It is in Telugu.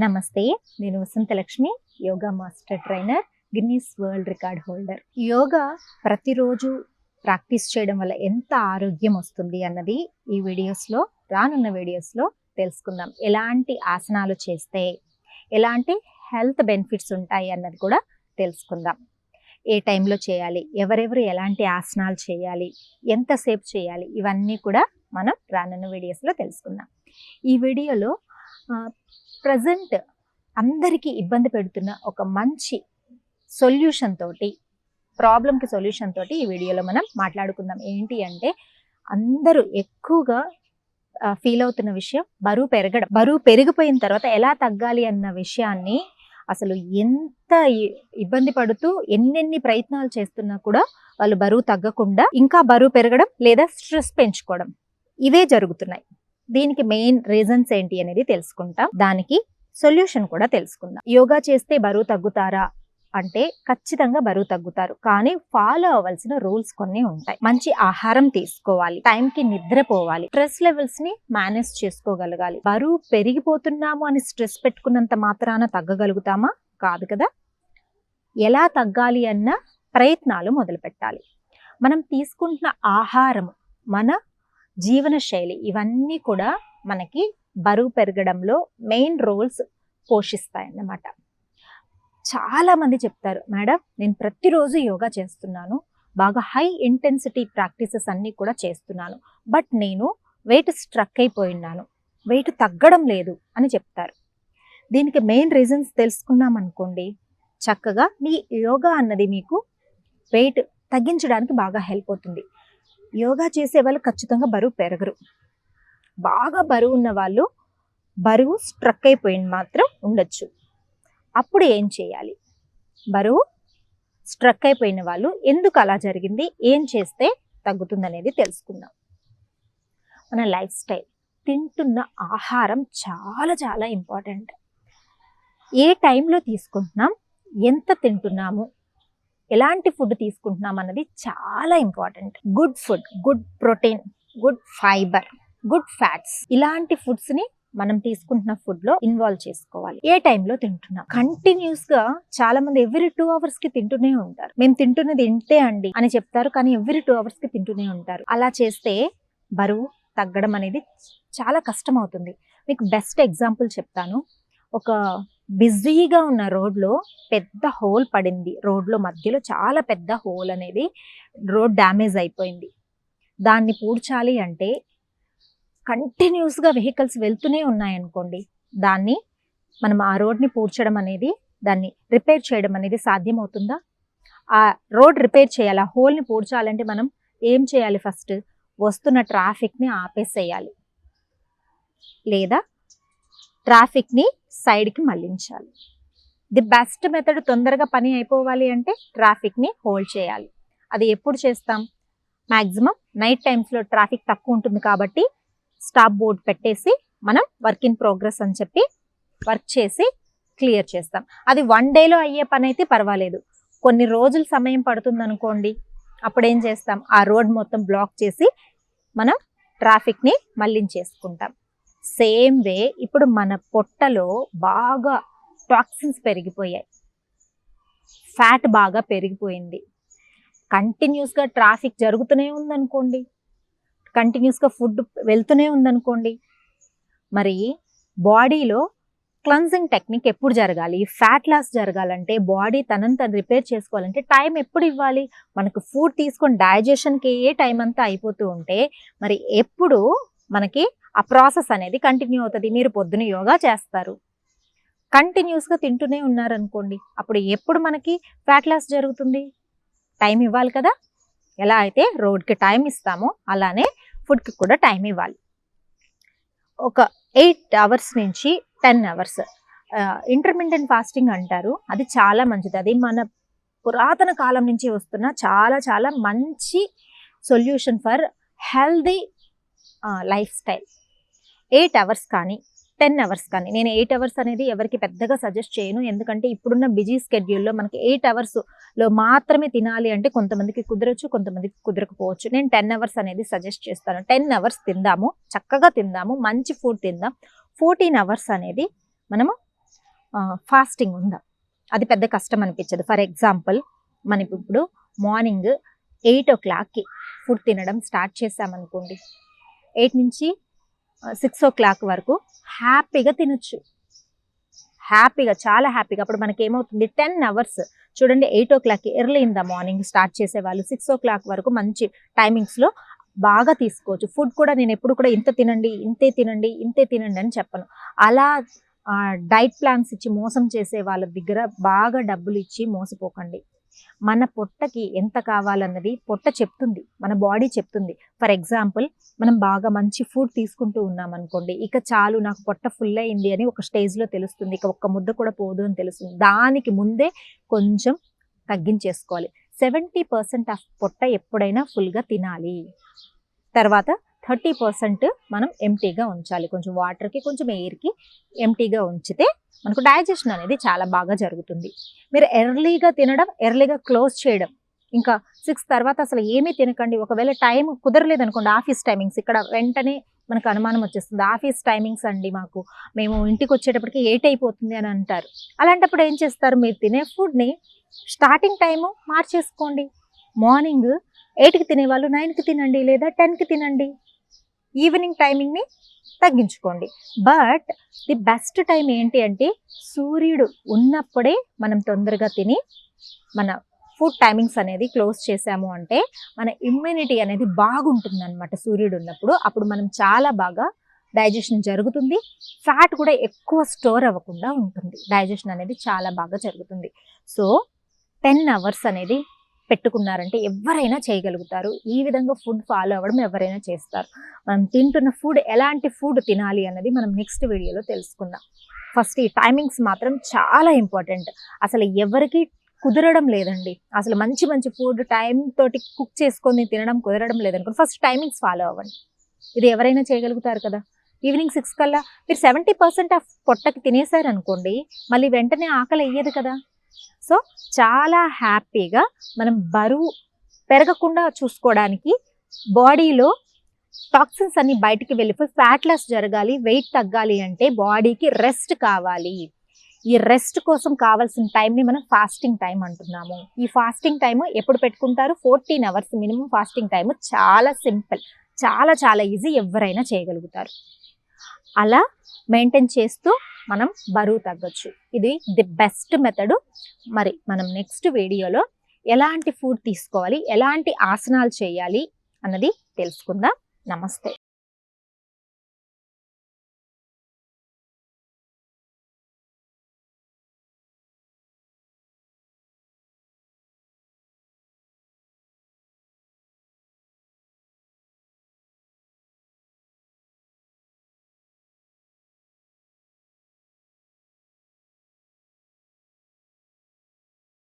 నమస్తే, నేను Vasanthalakshmi, yoga master trainer, Guinness world record holder. Yoga ప్రతిరోజు ప్రాక్టీస్ చేయడం వల్ల ఎంత ఆరోగ్యం వస్తుంది అన్నది ఈ వీడియోస్లో, రానున్న వీడియోస్లో తెలుసుకుందాం. ఎలాంటి ఆసనాలు చేస్తే ఎలాంటి హెల్త్ బెనిఫిట్స్ ఉంటాయి అన్నది కూడా తెలుసుకుందాం. ఏ టైంలో చేయాలి, ఎవరెవరు ఎలాంటి ఆసనాలు చేయాలి, ఎంతసేపు చేయాలి, ఇవన్నీ కూడా మనం రానున్న వీడియోస్లో తెలుసుకుందాం. ఈ వీడియోలో ప్రజెంట్ అందరికీ ఇబ్బంది పెడుతున్న ఒక మంచి సొల్యూషన్ తోటి, ప్రాబ్లంకి సొల్యూషన్ తోటి ఈ వీడియోలో మనం మాట్లాడుకుందాం. ఏంటి అంటే, అందరూ ఎక్కువగా ఫీల్ అవుతున్న విషయం బరువు పెరగడం. బరువు పెరిగిపోయిన తర్వాత ఎలా తగ్గాలి అన్న విషయాన్ని అసలు ఎంత ఇబ్బంది పడుతూ ఎన్నెన్ని ప్రయత్నాలు చేస్తున్నా కూడా వాళ్ళు బరువు తగ్గకుండా ఇంకా బరువు పెరగడం లేదా స్ట్రెస్ పెంచుకోవడం, ఇవే జరుగుతున్నాయి. దీనికి మెయిన్ రీజన్స్ ఏంటి అనేది తెలుసుకుంటాం. దానికి సొల్యూషన్ కూడా తెలుసుకుందాం. యోగా చేస్తే బరువు తగ్గుతారా అంటే ఖచ్చితంగా బరువు తగ్గుతారు, కానీ ఫాలో అవ్వాల్సిన రూల్స్ కొన్ని ఉంటాయి. మంచి ఆహారం తీసుకోవాలి, టైంకి నిద్రపోవాలి, స్ట్రెస్ లెవెల్స్ ని మేనేజ్ చేసుకోగలగాలి. బరువు పెరిగిపోతున్నాము అని స్ట్రెస్ పెట్టుకున్నంత మాత్రాన తగ్గగలుగుతామా? కాదు కదా. ఎలా తగ్గాలి అన్న ప్రయత్నాలు మొదలు పెట్టాలి. మనం తీసుకుంటున్న ఆహారం, మన జీవన శైలి, ఇవన్నీ కూడా మనకి బరువు పెరగడంలో మెయిన్ రోల్స్ పోషిస్తాయన్నమాట. చాలా మంది చెప్తారు, మేడం నేను ప్రతిరోజు యోగా చేస్తున్నాను, బాగా హై ఇంటెన్సిటీ ప్రాక్టీసెస్ అన్నీ కూడా చేస్తున్నాను, బట్ నేను వెయిట్ స్ట్రక్ అయిపోయినాను, వెయిట్ తగ్గడం లేదు అని చెప్తారు. దీనికి మెయిన్ రీజన్స్ తెలుసుకున్నాం అనుకోండి, చక్కగా మీ యోగా అన్నది మీకు వెయిట్ తగ్గించడానికి బాగా హెల్ప్ అవుతుంది. యోగా చేసే వాళ్ళు ఖచ్చితంగా బరువు పెరగరు. బాగా బరువు ఉన్న వాళ్ళు బరువు స్ట్రక్ అయిపోయింది మాత్రం ఉండొచ్చు. అప్పుడు ఏం చేయాలి? బరువు స్ట్రక్ అయిపోయిన వాళ్ళు ఎందుకు అలా జరిగింది, ఏం చేస్తే తగ్గుతుంది అనేది తెలుసుకుందాం. మన లైఫ్ స్టైల్, తింటున్న ఆహారం చాలా చాలా ఇంపార్టెంట్. ఏ టైంలో తీసుకుంటున్నాం, ఎంత తింటున్నాము, ఎలాంటి ఫుడ్ తీసుకుంటున్నాం అన్నది చాలా important. Good food, good protein, good fibre, good fats, ఇలాంటి ఫుడ్స్ ని మనం తీసుకుంటున్న ఫుడ్ లో ఇన్వాల్వ్ చేసుకోవాలి. ఏ టైంలో తింటున్నాం? కంటిన్యూస్ గా చాలా మంది ఎవ్రీ 2 hours కి తింటూనే ఉంటారు. మేము తింటున్నది ఇంతే అండి అని చెప్తారు, కానీ ఎవ్రీ 2 hours కి తింటూనే ఉంటారు. అలా చేస్తే బరువు తగ్గడం అనేది చాలా కష్టం అవుతుంది. మీకు బెస్ట్ ఎగ్జాంపుల్ చెప్తాను. ఒక బిజీగా ఉన్న రోడ్లో పెద్ద హోల్ పడింది. రోడ్లో మధ్యలో చాలా పెద్ద హోల్ అనేది, రోడ్ డ్యామేజ్ అయిపోయింది. దాన్ని పూడ్చాలి అంటే కంటిన్యూస్గా వెహికల్స్ వెళ్తూనే ఉన్నాయనుకోండి, దాన్ని మనం ఆ రోడ్ని పూడ్చడం అనేది, దాన్ని రిపేర్ చేయడం అనేది సాధ్యమవుతుందా? ఆ రోడ్ రిపేర్ చేయాలి, ఆ హోల్ని పూడ్చాలంటే మనం ఏం చేయాలి? ఫస్ట్ వస్తున్న ట్రాఫిక్ని ఆపేసేయాలి, లేదా ట్రాఫిక్ని సైడ్కి మళ్లించాలి. ది బెస్ట్ మెథడ్, తొందరగా పని అయిపోవాలి అంటే ట్రాఫిక్ని హోల్డ్ చేయాలి. అది ఎప్పుడు చేస్తాం? మ్యాక్సిమం నైట్ టైమ్స్లో ట్రాఫిక్ తక్కువ ఉంటుంది కాబట్టి స్టాప్ బోర్డ్ పెట్టేసి మనం వర్క్ ఇన్ ప్రోగ్రెస్ అని చెప్పి వర్క్ చేసి క్లియర్ చేస్తాం. అది 1 dayలో అయ్యే పని అయితే పర్వాలేదు. కొన్ని రోజులు సమయం పడుతుంది అనుకోండి, అప్పుడు ఏం చేస్తాం? ఆ రోడ్ మొత్తం బ్లాక్ చేసి మనం ట్రాఫిక్ని మళ్లించేసుకుంటాం. సేమ్ వే ఇప్పుడు మన పొట్టలో బాగా టాక్సిన్స్ పెరిగిపోయాయి, ఫ్యాట్ బాగా పెరిగిపోయింది. కంటిన్యూస్గా ట్రాఫిక్ జరుగుతూనే ఉందనుకోండి, కంటిన్యూస్గా ఫుడ్ వెళ్తూనే ఉందనుకోండి, మరి బాడీలో క్లెన్జింగ్ టెక్నిక్ ఎప్పుడు జరగాలి? ఫ్యాట్ లాస్ జరగాలంటే, బాడీ తనని తను రిపేర్ చేసుకోవాలంటే టైం ఎప్పుడు ఇవ్వాలి? మనకు ఫుడ్ తీసుకొని డైజెషన్కి ఏ టైం అంతా అయిపోతూ ఉంటే మరి ఎప్పుడు మనకి ఆ ప్రాసెస్ అనేది కంటిన్యూ అవుతుంది. మీరు పొద్దున యోగా చేస్తారు, కంటిన్యూస్గా తింటూనే ఉన్నారనుకోండి, అప్పుడు ఎప్పుడు మనకి ఫ్యాట్ లాస్ జరుగుతుంది? టైం ఇవ్వాలి కదా. ఎలా అయితే రోడ్కి టైం ఇస్తామో అలానే ఫుడ్కి కూడా టైం ఇవ్వాలి. ఒక 8 hours నుంచి 10 hours ఇంటర్మిటెంట్ ఫాస్టింగ్ అంటారు. అది చాలా మంచిది. అది మన పురాతన కాలం నుంచి వస్తున్న చాలా చాలా మంచి solution for healthy life style. 8 hours కానీ 10 hours కానీ, నేను 8 hours అనేది ఎవరికి పెద్దగా సజెస్ట్ చేయను, ఎందుకంటే ఇప్పుడున్న బిజీ స్కెడ్యూల్లో మనకి 8 hours మాత్రమే తినాలి అంటే కొంతమందికి కుదరచ్చు, కొంతమందికి కుదరకపోవచ్చు. నేను 10 hours అనేది సజెస్ట్ చేస్తాను. 10 hours తిందాము, చక్కగా తిందాము, మంచి ఫుడ్ తిందాం. 14 hours అనేది మనము ఫాస్టింగ్ ఉందా, అది పెద్ద కష్టం అనిపించదు. ఫర్ ఎగ్జాంపుల్ మనం ఇప్పుడు మార్నింగ్ 8 o'clock ఫుడ్ తినడం స్టార్ట్ చేసామనుకోండి, 8 నుంచి 6 o'clock వరకు హ్యాపీగా తినొచ్చు, హ్యాపీగా, చాలా హ్యాపీగా. అప్పుడు మనకి ఏమవుతుంది, 10 hours చూడండి. 8 o'clock early in the morning start చేసేవాళ్ళు 6 o'clock వరకు మంచి టైమింగ్స్లో బాగా తీసుకోవచ్చు. ఫుడ్ కూడా నేను ఎప్పుడు కూడా ఇంత తినండి, ఇంతే తినండి, ఇంతే తినండి అని చెప్పను. అలా డైట్ ప్లాన్స్ ఇచ్చి మోసం చేసే వాళ్ళ దగ్గర బాగా డబ్బులు ఇచ్చి మోసపోకండి. మన పొట్టకి ఎంత కావాలన్నది పొట్ట చెప్తుంది, మన బాడీ చెప్తుంది. ఫర్ ఎగ్జాంపుల్ మనం బాగా మంచి ఫుడ్ తీసుకుంటూ ఉన్నాం అనుకోండి, ఇక చాలు నాకు పొట్ట ఫుల్ అయింది అని ఒక స్టేజ్లో తెలుస్తుంది, ఇక ఒక్క ముద్ద కూడా పోదు అని తెలుస్తుంది. దానికి ముందే కొంచెం తగ్గించేసుకోవాలి. 70% ఆఫ్ పొట్ట ఎప్పుడైనా ఫుల్గా తినాలి. తర్వాత 30% మనం ఎంటీగా ఉంచాలి. కొంచెం వాటర్కి, కొంచెం ఎయిర్కి ఎంటీగా ఉంచితే మనకు డైజెషన్ అనేది చాలా బాగా జరుగుతుంది. మీరు ఎర్లీగా తినడం, ఎర్లీగా క్లోజ్ చేయడం, ఇంకా 6 తర్వాత అసలు ఏమీ తినకండి. ఒకవేళ టైం కుదరలేదు అనుకోండి, ఆఫీస్ టైమింగ్స్, ఇక్కడ వెంటనే మనకు అనుమానం వచ్చేస్తుంది, ఆఫీస్ టైమింగ్స్ అండి మాకు, మేము ఇంటికి వచ్చేటప్పటికి 8 అయిపోతుంది అని అంటారు. అలాంటప్పుడు ఏం చేస్తారు, మీరు తినే ఫుడ్ని స్టార్టింగ్ టైము మార్చేసుకోండి. మార్నింగ్ 8కి తినేవాళ్ళు 9కి తినండి, లేదా 10కి తినండి. ఈవినింగ్ టైమింగ్ని తగ్గించుకోండి. బట్ ది బెస్ట్ టైం ఏంటి అంటే, సూర్యుడు ఉన్నప్పుడే మనం తొందరగా తిని మన ఫుడ్ టైమింగ్స్ అనేది క్లోజ్ చేసాము అంటే మన ఇమ్యూనిటీ అనేది బాగుంటుంది అనమాట. సూర్యుడు ఉన్నప్పుడు అప్పుడు మనం చాలా బాగా డైజెషన్ జరుగుతుంది. ఫ్యాట్ కూడా ఎక్కువ స్టోర్ అవ్వకుండా ఉంటుంది. డైజెషన్ అనేది చాలా బాగా జరుగుతుంది. సో 10 hours అనేది పెట్టుకున్నారంటే ఎవరైనా చేయగలుగుతారు. ఈ విధంగా ఫుడ్ ఫాలో అవ్వడం ఎవరైనా చేస్తారు. మనం తింటున్న ఫుడ్, ఎలాంటి ఫుడ్ తినాలి అన్నది మనం నెక్స్ట్ వీడియోలో తెలుసుకుందాం. ఫస్ట్ ఈ టైమింగ్స్ మాత్రం చాలా ఇంపార్టెంట్. అసలు ఎవరికి కుదరడం లేదండి, అసలు మంచి మంచి ఫుడ్ టైం తోటి కుక్ చేసుకొని తినడం కుదరడం లేదనుకోండి, ఫస్ట్ టైమింగ్స్ ఫాలో అవ్వండి. ఇది ఎవరైనా చేయగలుగుతారు కదా. ఈవినింగ్ 6 కల్లా మీరు 70% ఆఫ్ పొట్టకి తినేసారు అనుకోండి, మళ్ళీ వెంటనే ఆకలి అయ్యేది కదా. సో చాలా హ్యాపీగా మనం బరువు పెరగకుండా చూసుకోవడానికి, బాడీలో టాక్సిన్స్ అన్ని బయటికి వెళ్ళిపోయి ఫ్యాట్ లాస్ జరగాలి, వెయిట్ తగ్గాలి అంటే బాడీకి రెస్ట్ కావాలి. ఈ రెస్ట్ కోసం కావాల్సిన టైంని మనం ఫాస్టింగ్ టైం అంటున్నాము. ఈ ఫాస్టింగ్ టైము ఎప్పుడు పెట్టుకుంటారు, 14 hours మినిమం ఫాస్టింగ్ టైము. చాలా సింపుల్, చాలా చాలా ఈజీ, ఎవరైనా చేయగలుగుతారు. అలా మెయింటైన్ చేస్తూ మనం బరువు తగ్గొచ్చు. ఇది ది బెస్ట్ మెథడ్. మరి మనం నెక్స్ట్ వీడియోలో ఎలాంటి ఫుడ్ తీసుకోవాలి, ఎలాంటి ఆసనాలు చేయాలి అన్నది తెలుసుకుందాం. నమస్తే.